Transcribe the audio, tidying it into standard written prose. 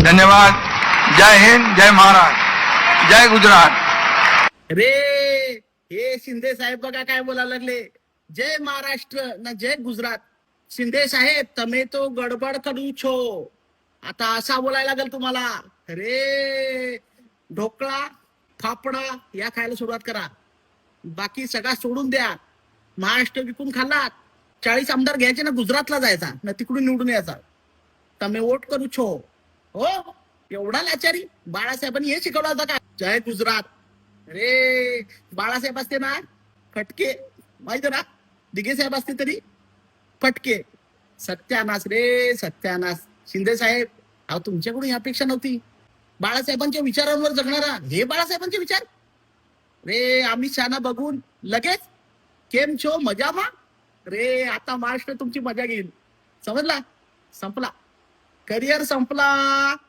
धन्यवाद. जय हिंद, जय महाराष्ट्र, जय गुजरात. रे हे शिंदे साहेब बघा काय बोलायला लागले. जय महाराष्ट्र ना जय गुजरात. शिंदे साहेब तमे तो गडबड करू छो. आता असा बोलायला लागेल तुम्हाला. रे ढोकळा फाफडा या खायला सुरुवात करा. बाकी सगळा सोडून द्या. महाराष्ट्र विकून खाल्लात. 40 आमदार घ्यायचे ना गुजरातला जायचा ना तिकडून निवडून यायचा. तमे वोट करू छो. हो एवढा लाचारी बाळासाहेबांनी हे शिकवलं होतं का. जय गुजरात. अरे बाळासाहेब असते ना फटके माहिती ना. दिघे साहेब असते तरी फटके. सत्यानाश रे सत्यानाश. शिंदे साहेब अहो तुमच्याकडून ही अपेक्षा नव्हती. बाळासाहेबांच्या विचारांवर जगणारा हे बाळासाहेबांचे विचार. रे अमित शहाना बघून लगेच केम छो मजा मा. रे आता महाराष्ट्र तुमची मजा घेईल. समजला. संपला. करिअर संपला.